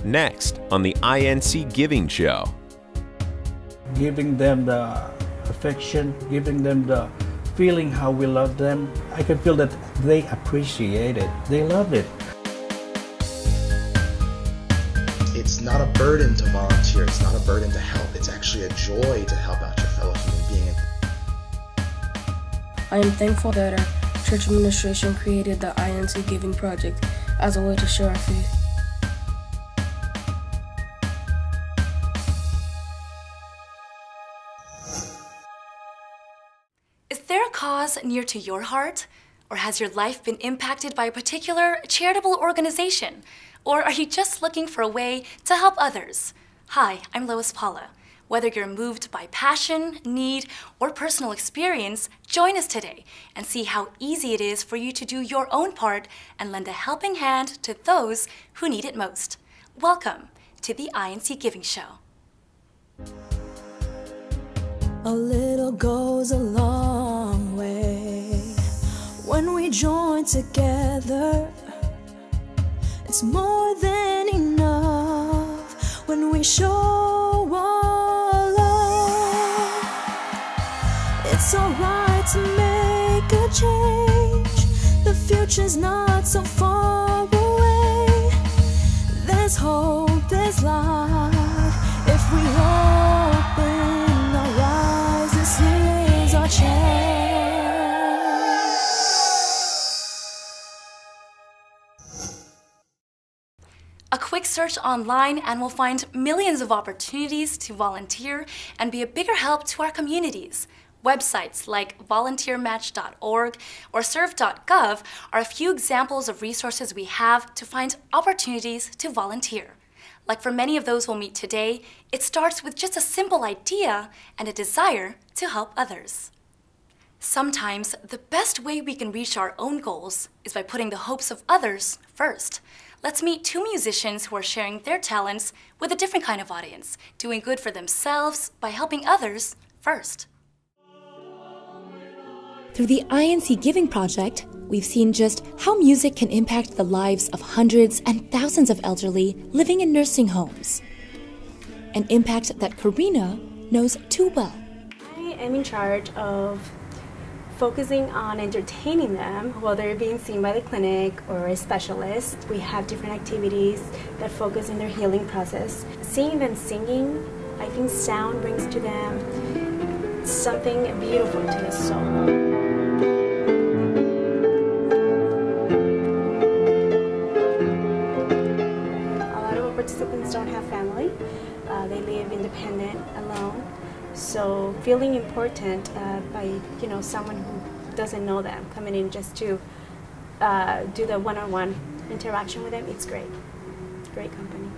next on the INC Giving Show. Giving them the affection, giving them the feeling how we love them. I can feel that they appreciate it. They love it. It's not a burden to volunteer. It's not a burden to help. It's actually a joy to help out your fellow human being. I am thankful that our church administration created the INC Giving Project as a way to share our faith. Is there a cause near to your heart? Or has your life been impacted by a particular charitable organization? Or are you just looking for a way to help others? Hi, I'm Lois Paula. Whether you're moved by passion, need, or personal experience, join us today and see how easy it is for you to do your own part and lend a helping hand to those who need it most. Welcome to the INC Giving Show. A little goes a long way when we join together. It's more than enough when we show our love. It's alright to make a change. The future's not so far away. There's hope, there's light. If we open our eyes, this is our chance. A quick search online and we'll find millions of opportunities to volunteer and be a bigger help to our communities. Websites like volunteermatch.org or serve.gov are a few examples of resources we have to find opportunities to volunteer. Like for many of those we'll meet today, it starts with just a simple idea and a desire to help others. Sometimes the best way we can reach our own goals is by putting the hopes of others first. Let's meet two musicians who are sharing their talents with a different kind of audience, doing good for themselves by helping others first. Through the INC Giving Project, we've seen just how music can impact the lives of hundreds and thousands of elderly living in nursing homes. An impact that Karina knows too well. I am in charge of focusing on entertaining them while they're being seen by the clinic or a specialist. We have different activities that focus on their healing process. Seeing them singing, I think sound brings to them something beautiful to the soul. Participants don't have family. They live independent, alone. So feeling important by someone who doesn't know them coming in just to do the one-on-one interaction with them, it's great. Great company.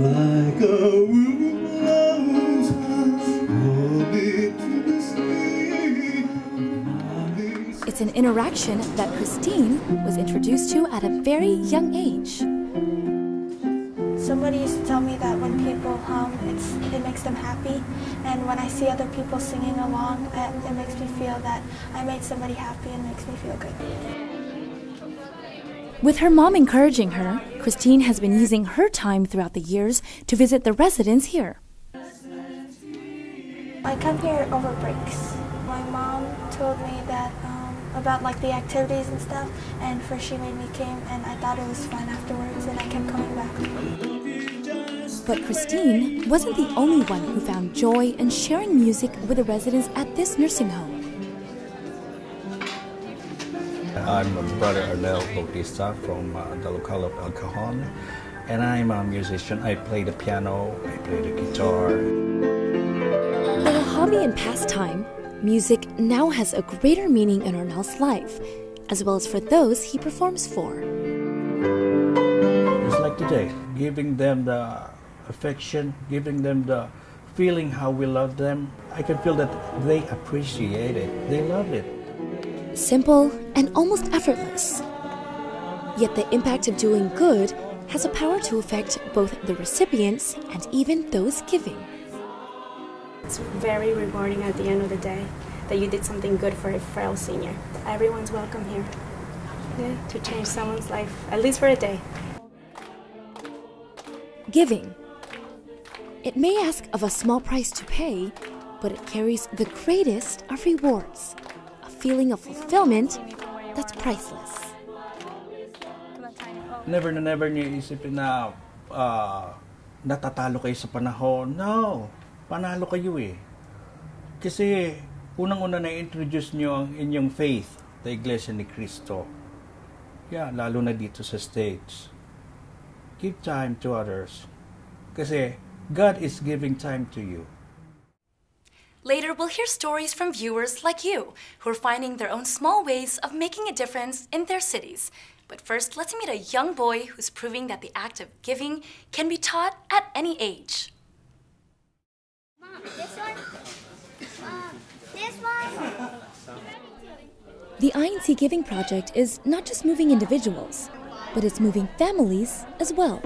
Like a It's an interaction that Christine was introduced to at a very young age. Somebody used to tell me that when people hum, it makes them happy, and when I see other people singing along, it makes me feel that I made somebody happy and makes me feel good. With her mom encouraging her, Christine has been using her time throughout the years to visit the residents here. I come here over breaks. My mom told me that about the activities and stuff, and first she made me came, and I thought it was fun afterwards, and I kept coming back. But Christine wasn't the only one who found joy in sharing music with the residents at this nursing home. I'm Brother Arnel Bautista from the locale of El Cajon, and I'm a musician. I play the piano, I play the guitar. Like a hobby and pastime, music now has a greater meaning in Arnel's life, as well as for those he performs for. It's like today, giving them the affection, giving them the feeling how we love them. I can feel that they appreciate it. They love it. Simple and almost effortless. Yet the impact of doing good has a power to affect both the recipients and even those giving. It's very rewarding at the end of the day that you did something good for a frail senior. Everyone's welcome here to change someone's life, at least for a day. giving. It may ask of a small price to pay, but it carries the greatest of rewards, a feeling of fulfillment that's priceless. Never na never niyo isipin na natatalo kayo sa panahon. No, panalo kayo eh. Kasi unang-una na-introduce niyo ang inyong faith, the Iglesia ni Cristo. Yeah, lalo na dito sa States. Give time to others. Kasi God is giving time to you. Later, we'll hear stories from viewers like you who are finding their own small ways of making a difference in their cities. But first, let's meet a young boy who's proving that the act of giving can be taught at any age. Mom, this one? This one? The INC Giving Project is not just moving individuals, but it's moving families as well.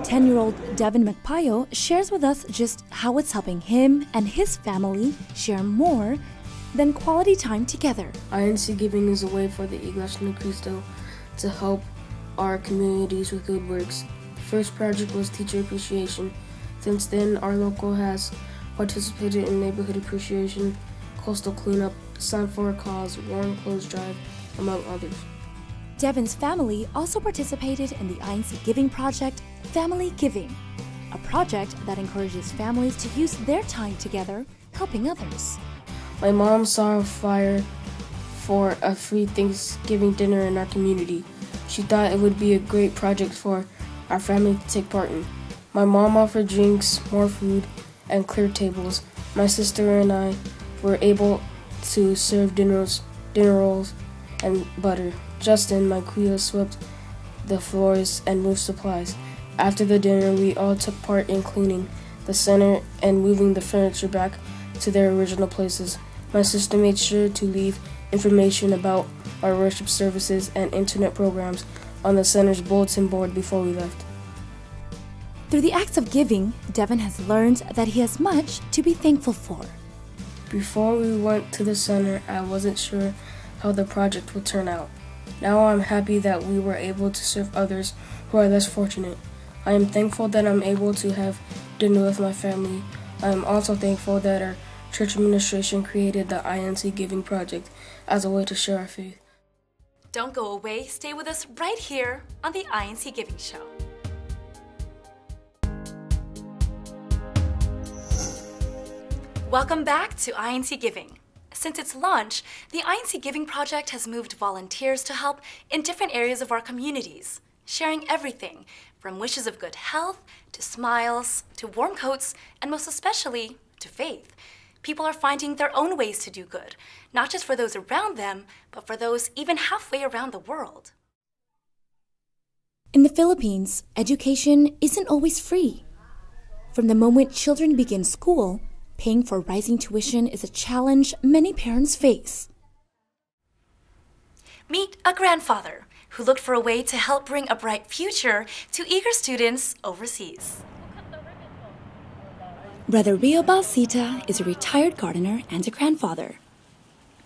10-year-old Devin Magpayo shares with us just how it's helping him and his family share more than quality time together. INC Giving is a way for the Iglesia ni Cristo to help our communities with good works. The first project was teacher appreciation. Since then, our local has participated in neighborhood appreciation, coastal cleanup, Stand for a Cause, warm clothes drive, among others. Devin's family also participated in the INC Giving Project, Family Giving, a project that encourages families to use their time together helping others. My mom saw a flyer for a free Thanksgiving dinner in our community. She thought it would be a great project for our family to take part in. My mom offered drinks, more food, and clear tables. My sister and I were able to serve dinner rolls, and butter. Justin, my kuya, swept the floors and moved supplies. After the dinner, we all took part in cleaning the center and moving the furniture back to their original places. My sister made sure to leave information about our worship services and internet programs on the center's bulletin board before we left. Through the acts of giving, Devin has learned that he has much to be thankful for. Before we went to the center, I wasn't sure how the project would turn out. Now I'm happy that we were able to serve others who are less fortunate. I am thankful that I'm able to have dinner with my family. I am also thankful that our church administration created the INC Giving Project as a way to share our faith. Don't go away, stay with us right here on the INC Giving Show. Welcome back to INC Giving. Since its launch, the INC Giving Project has moved volunteers to help in different areas of our communities, sharing everything from wishes of good health, to smiles, to warm coats, and most especially, to faith. People are finding their own ways to do good, not just for those around them, but for those even halfway around the world. In the Philippines, education isn't always free. From the moment children begin school, paying for rising tuition is a challenge many parents face. Meet a grandfather who looked for a way to help bring a bright future to eager students overseas. Brother Rio Balsita is a retired gardener and a grandfather.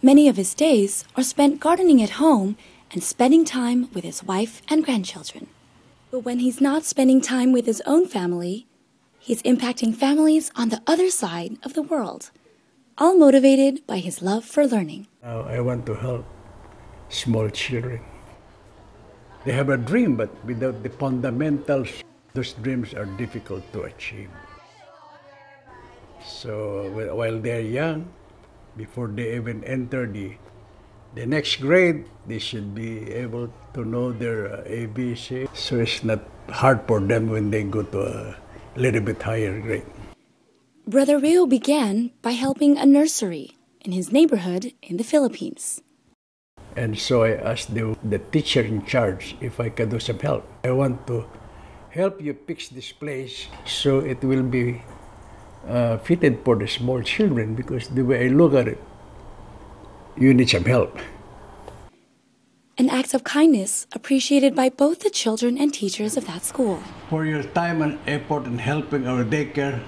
Many of his days are spent gardening at home and spending time with his wife and grandchildren. But when he's not spending time with his own family, he's impacting families on the other side of the world, all motivated by his love for learning. I want to help small children. They have a dream, but without the fundamentals, those dreams are difficult to achieve. So while they're young, before they even enter the next grade, they should be able to know their ABC. So it's not hard for them when they go to a little bit higher grade. Brother Rio began by helping a nursery in his neighborhood in the Philippines. And so I asked the teacher in charge if I could do some help. I want to help you fix this place so it will be fitted for the small children, because the way I look at it, you need some help. An act of kindness appreciated by both the children and teachers of that school. For your time and effort in helping our daycare,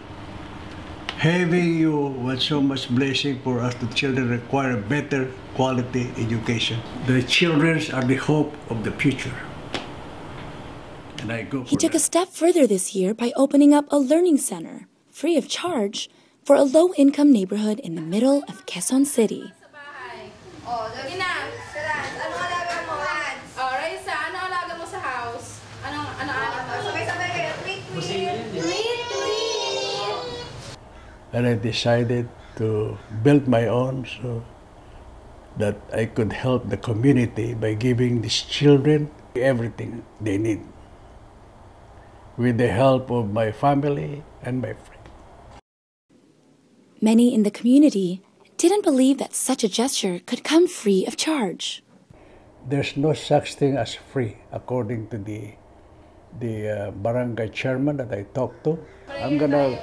having you was so much blessing for us. The children require a better quality education. The children are the hope of the future. And I go He for took a that. step further this year by opening up a learning center, free of charge, for a low-income neighborhood in the middle of Quezon City. Oh, lagi na. Lance, anong alaga mo, Lance? Oh, Raisa, ano alaga mo sa house? Ano mo? Sabay-sabay kayo. Tweet, tweet. And I decided to build my own so that I could help the community by giving these children everything they need with the help of my family and my friends. Many in the community didn't believe that such a gesture could come free of charge. There's no such thing as free, according to the barangay chairman that I talked to. I'm gonna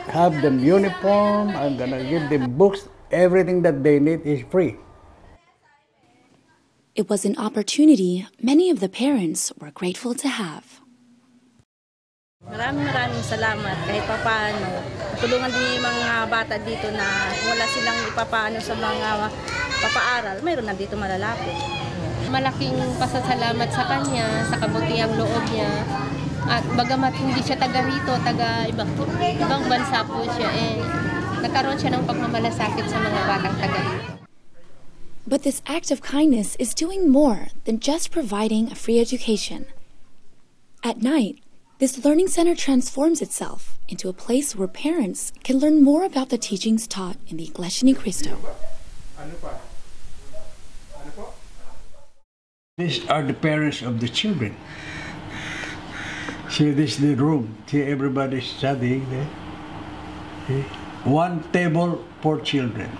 have them uniform, I'm gonna give them books, everything that they need is free. It was an opportunity many of the parents were grateful to have. Maraming salamat kahit papaano. Tulungan din yung mga bata dito na wala silang ipapaano sa mga papaaral. Mayroon na dito malalapit. Malaking pasasalamat sa kanya, sa kabutihang loob niya. At bagamat hindi siya taga rito, taga ibang bansa po siya, nagkaroon siya ng pagmamalasakit sa mga batang taga rito. But this act of kindness is doing more than just providing a free education. At night, this learning center transforms itself into a place where parents can learn more about the teachings taught in the Iglesia ni Cristo. These are the parents of the children. See, this is the room. See, everybody's studying there. See? One table for children.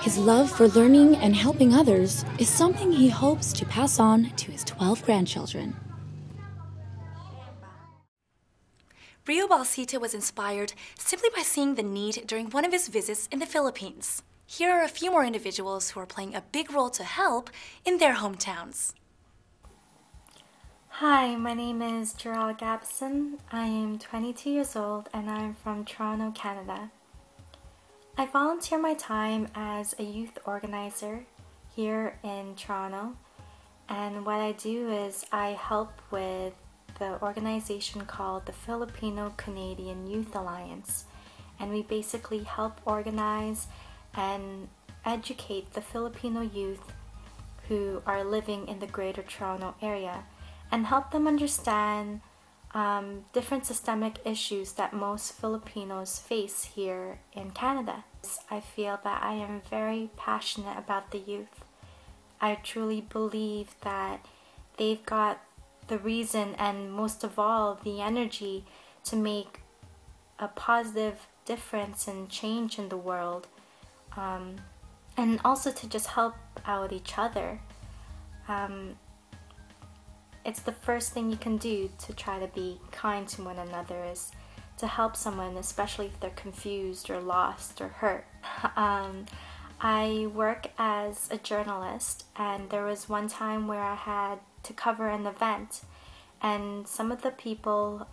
His love for learning and helping others is something he hopes to pass on to his 12 grandchildren. Rio Balsita was inspired simply by seeing the need during one of his visits in the Philippines. Here are a few more individuals who are playing a big role to help in their hometowns. Hi, my name is Gerald Gabson. I am 22 years old and I'm from Toronto, Canada. I volunteer my time as a youth organizer here in Toronto, and what I do is I help with the organization called the Filipino-Canadian Youth Alliance, and we basically help organize and educate the Filipino youth who are living in the Greater Toronto area and help them understand different systemic issues that most Filipinos face here in Canada. I feel that I am very passionate about the youth. I truly believe that they've got the reason and most of all the energy to make a positive difference and change in the world, and also to just help out each other. It's the first thing you can do to try to be kind to one another, is to help someone, especially if they're confused or lost or hurt. I work as a journalist, and there was one time where I had to cover an event, and some of the people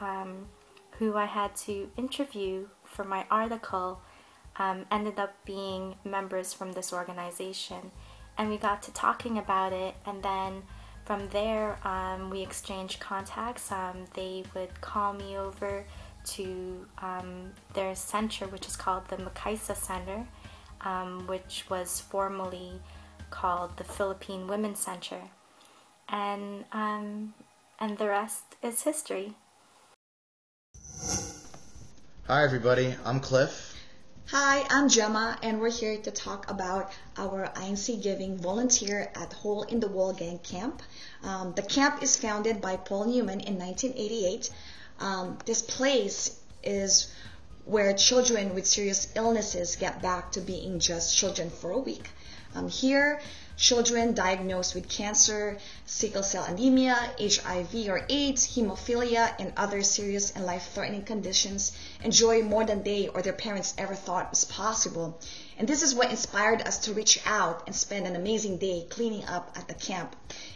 who I had to interview for my article ended up being members from this organization, and we got to talking about it, and then from there we exchanged contacts. They would call me over to their center, which is called the Makaisa Center, which was formerly called the Philippine Women's Center, and the rest is history. Hi everybody, I'm Cliff. Hi, I'm Gemma, and we're here to talk about our INC Giving Volunteer at Hole in the Wall Gang Camp. The camp is founded by Paul Newman in 1988. This place is where children with serious illnesses get back to being just children for a week. Here, children diagnosed with cancer, sickle cell anemia, HIV or AIDS, hemophilia, and other serious and life-threatening conditions enjoy more than they or their parents ever thought was possible. And this is what inspired us to reach out and spend an amazing day cleaning up at the camp.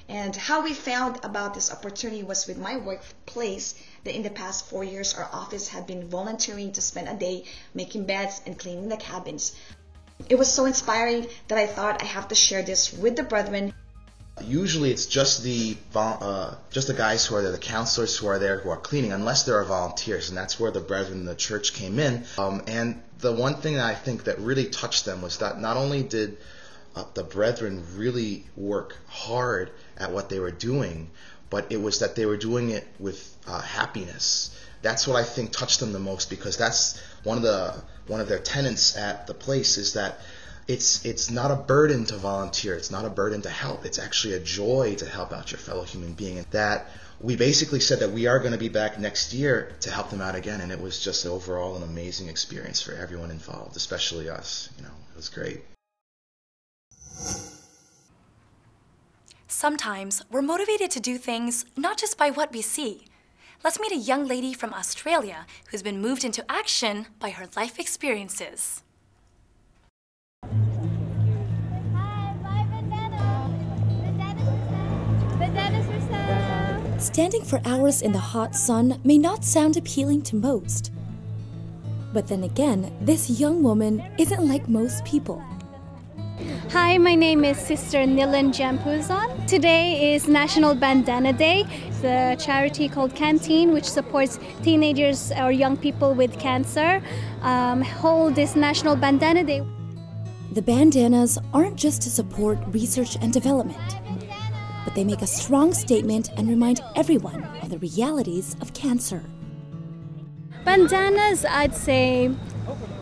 And how we found about this opportunity was with my workplace, that in the past 4 years our office had been volunteering to spend a day making beds and cleaning the cabins. It was so inspiring that I thought I have to share this with the brethren. Usually it's just the guys who are there, the counselors who are there, who are cleaning, unless there are volunteers, and that's where the brethren in the church came in. And the one thing that I think that really touched them was that not only did the brethren really work hard at what they were doing, but it was that they were doing it with happiness. That's what I think touched them the most, because that's one of their tenets at the place, is that it's not a burden to volunteer. It's not a burden to help. It's actually a joy to help out your fellow human being. And that we basically said that we are going to be back next year to help them out again. And it was just overall an amazing experience for everyone involved, especially us. You know, it was great. Sometimes we're motivated to do things not just by what we see. Let's meet a young lady from Australia who's been moved into action by her life experiences. Standing for hours in the hot sun may not sound appealing to most. But then again, this young woman isn't like most people. Hi, my name is Sister Nilan Jampuzan. Today is National Bandana Day. It's a charity called Canteen, which supports teenagers or young people with cancer, hold this National Bandana Day. The bandanas aren't just to support research and development, but they make a strong statement and remind everyone of the realities of cancer. Bandanas, I'd say,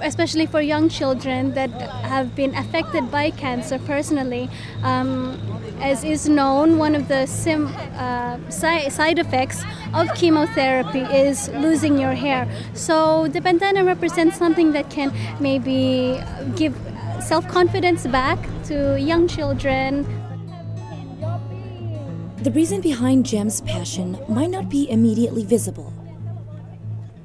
especially for young children that have been affected by cancer personally, as is known, one of the side effects of chemotherapy is losing your hair. So the bandana represents something that can maybe give self-confidence back to young children. The reason behind Jem's passion might not be immediately visible.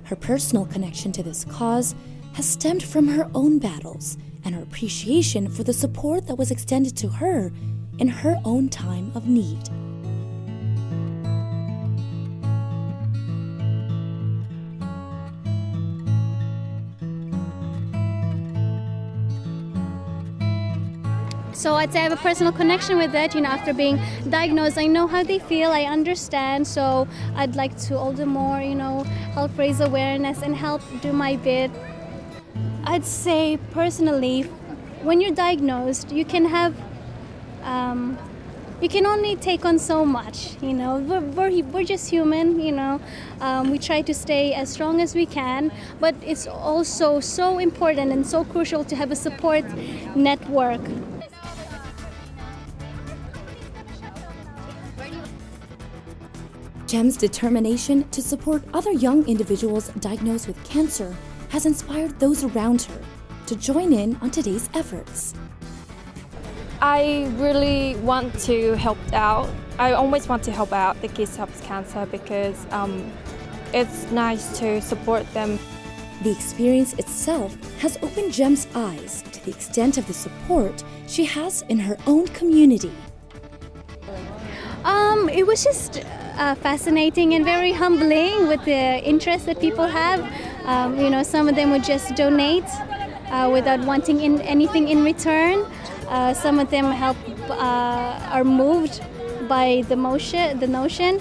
Her personal connection to this cause has stemmed from her own battles and her appreciation for the support that was extended to her in her own time of need. So I'd say I have a personal connection with it. You know, after being diagnosed, I know how they feel, I understand. So I'd like to all the more, you know, help raise awareness and help do my bit. I'd say personally, when you're diagnosed, you can have, you can only take on so much, you know. We're just human, you know. We try to stay as strong as we can, but it's also so important and so crucial to have a support network. Jem's determination to support other young individuals diagnosed with cancer has inspired those around her to join in on today's efforts. I really want to help out. I always want to help out the kids with cancer because it's nice to support them. The experience itself has opened Jem's eyes to the extent of the support she has in her own community. It was just fascinating and very humbling with the interest that people have. You know, some of them would just donate without wanting anything in return. Some of them are moved by the notion.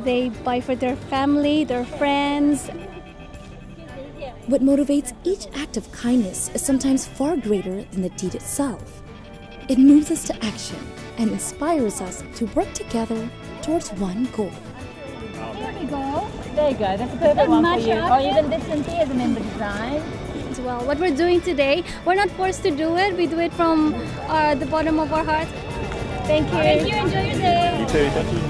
They buy for their family, their friends. What motivates each act of kindness is sometimes far greater than the deed itself. It moves us to action and inspires us to work together towards one goal. There we go. There you go. That's a perfect one for you. Or even this one here, the member design. Well, what we're doing today, we're not forced to do it. We do it from the bottom of our heart. Thank you. Thank you. Enjoy your day. You too. Thank you.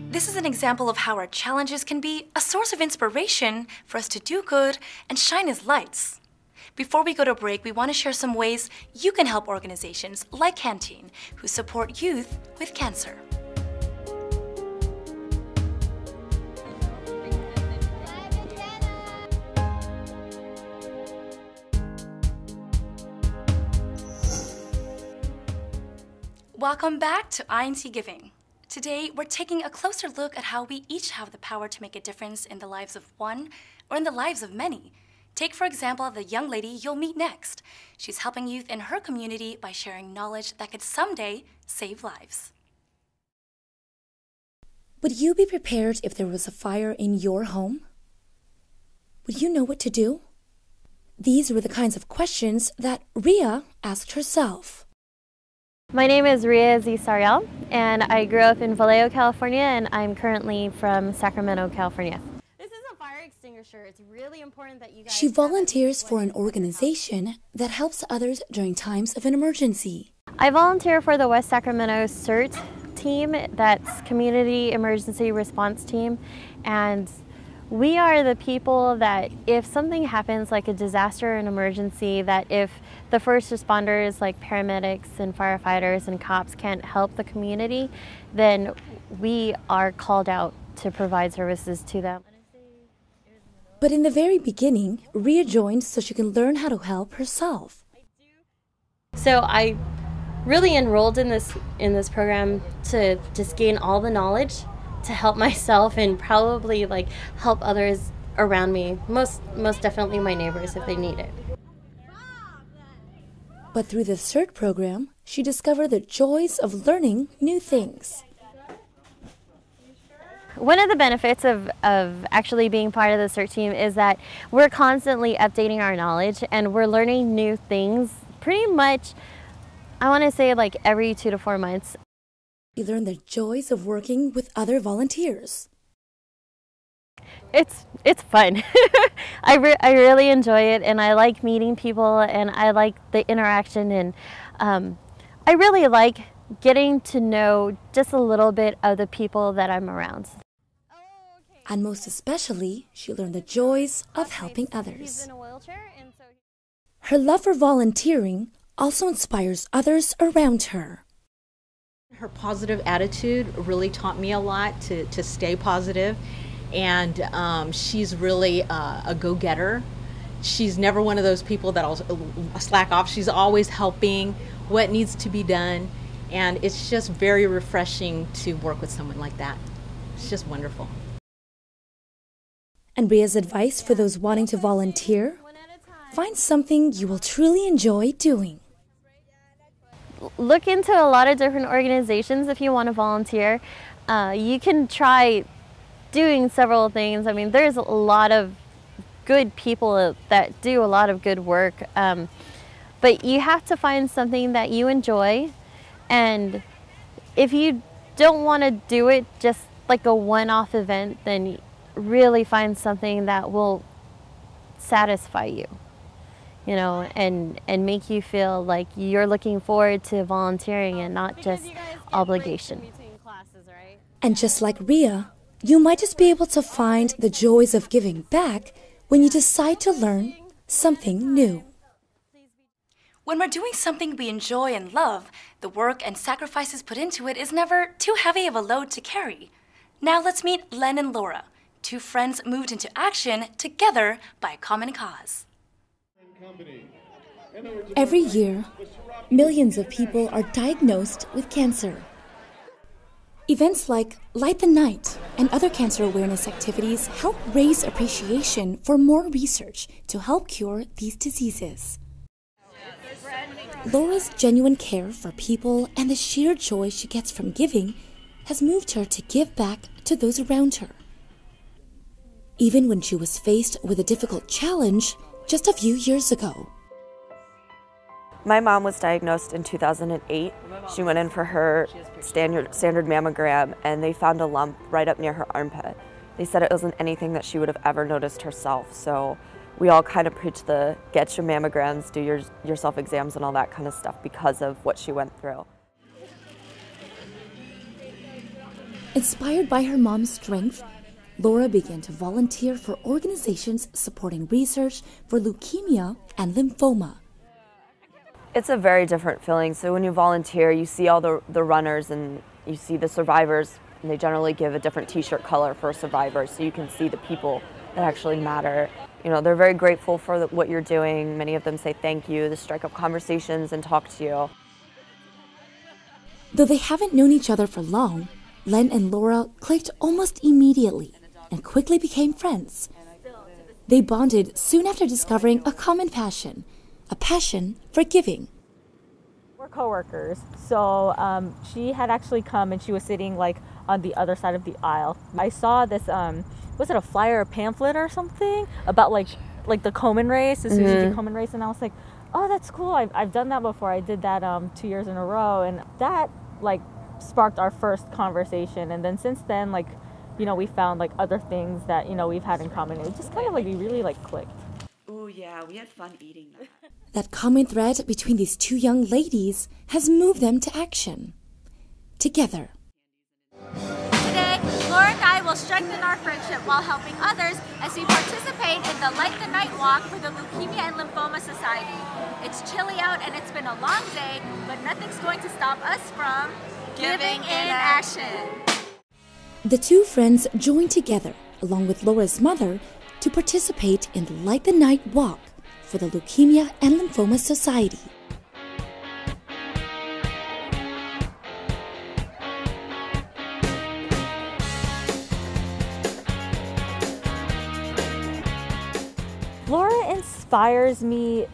This is an example of how our challenges can be a source of inspiration for us to do good and shine as lights. Before we go to break, we want to share some ways you can help organizations like Canteen who support youth with cancer. Welcome back to INC Giving. Today, we're taking a closer look at how we each have the power to make a difference in the lives of one or in the lives of many. Take, for example, the young lady you'll meet next. She's helping youth in her community by sharing knowledge that could someday save lives. Would you be prepared if there was a fire in your home? Would you know what to do? These were the kinds of questions that Ria asked herself. My name is Ria Zisariel, and I grew up in Vallejo, California, and I'm currently from Sacramento, California. This is a fire extinguisher. It's really important that you guys... She volunteers for an organization that helps others during times of an emergency. I volunteer for the West Sacramento CERT team, that's Community Emergency Response Team, and we are the people that if something happens like a disaster or an emergency, that if the first responders like paramedics and firefighters and cops can't help the community, then we are called out to provide services to them. But in the very beginning, Ria joined so she can learn how to help herself. So I really enrolled in this program to just gain all the knowledge to help myself and probably like help others around me, most definitely my neighbors if they need it. But through the CERT program, she discovered the joys of learning new things. One of the benefits of actually being part of the CERT team is that we're constantly updating our knowledge and we're learning new things pretty much, I want to say like every 2 to 4 months. You learn the joys of working with other volunteers. It's fun. I really enjoy it, and I like meeting people, and I like the interaction, and I really like getting to know just a little bit of the people that I'm around. And most especially, she learned the joys of helping others. Her love for volunteering also inspires others around her. Her positive attitude really taught me a lot to stay positive, and she's really a go-getter. She's never one of those people that'll slack off. She's always helping what needs to be done, and it's just very refreshing to work with someone like that. It's just wonderful. And Ria's advice for those wanting to volunteer? Find something you will truly enjoy doing. Look into a lot of different organizations if you want to volunteer. You can try doing several things. I mean, there's a lot of good people that do a lot of good work, but you have to find something that you enjoy, and if you don't want to do it just like a one-off event, then really find something that will satisfy you. You know, and make you feel like you're looking forward to volunteering and not just obligation. And just like Ria, you might just be able to find the joys of giving back when you decide to learn something new. When we're doing something we enjoy and love, the work and sacrifices put into it is never too heavy of a load to carry. Now let's meet Len and Laura, two friends moved into action together by a common cause. Every year, millions of people are diagnosed with cancer. Events like Light the Night and other cancer awareness activities help raise appreciation for more research to help cure these diseases. Laura's genuine care for people and the sheer joy she gets from giving has moved her to give back to those around her. Even when she was faced with a difficult challenge just a few years ago. My mom was diagnosed in 2008. She went in for her standard mammogram, and they found a lump right up near her armpit. They said it wasn't anything that she would have ever noticed herself, so we all kind of preach the get your mammograms, do your self-exams and all that kind of stuff because of what she went through. Inspired by her mom's strength, Laura began to volunteer for organizations supporting research for leukemia and lymphoma. It's a very different feeling. So when you volunteer, you see all the runners and you see the survivors, and they generally give a different t-shirt color for survivors, so you can see the people that actually matter. You know, they're very grateful for what you're doing. Many of them say thank you. They strike up conversations and talk to you. Though they haven't known each other for long, Len and Laura clicked almost immediately and quickly became friends. They bonded soon after discovering a common passion, a passion for giving. We're coworkers, so she had actually come and she was sitting like on the other side of the aisle. I saw this, was it a flyer or pamphlet or something about like the Komen race, the Susie G. Komen race, and I was like, oh, that's cool. I've done that before. I did that 2 years in a row, and that like sparked our first conversation. And then since then, like, you know, we found like other things that, you know, we've had in common. It just kind of like we really like clicked. Oh yeah, we had fun eating that. That common thread between these two young ladies has moved them to action. Together. Today, Laura and I will strengthen our friendship while helping others as we participate in the Light the Night Walk for the Leukemia and Lymphoma Society. It's chilly out and it's been a long day, but nothing's going to stop us from giving in action. The two friends joined together, along with Laura's mother, to participate in the Light the Night Walk for the Leukemia and Lymphoma Society. Laura inspires me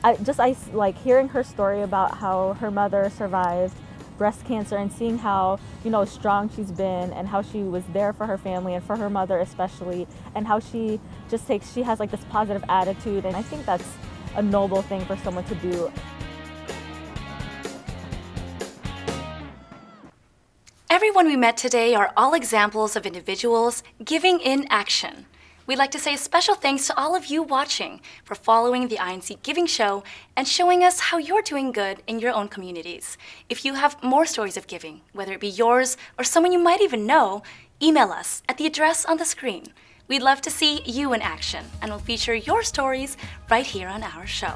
I like hearing her story about how her mother survived breast cancer and seeing how, you know, strong she's been and how she was there for her family and for her mother especially, and how she has like this positive attitude, and I think that's a noble thing for someone to do. Everyone we met today are all examples of individuals giving in action. We'd like to say a special thanks to all of you watching for following the INC Giving Show and showing us how you're doing good in your own communities. If you have more stories of giving, whether it be yours or someone you might even know, email us at the address on the screen. We'd love to see you in action, and we'll feature your stories right here on our show.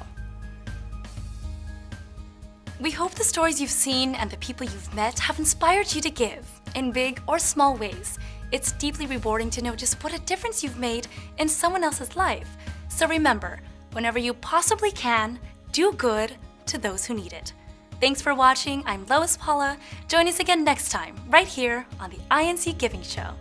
We hope the stories you've seen and the people you've met have inspired you to give in big or small ways. It's deeply rewarding to know just what a difference you've made in someone else's life. So remember, whenever you possibly can, do good to those who need it. Thanks for watching. I'm Lois Paula. Join us again next time, right here on the INC Giving Show.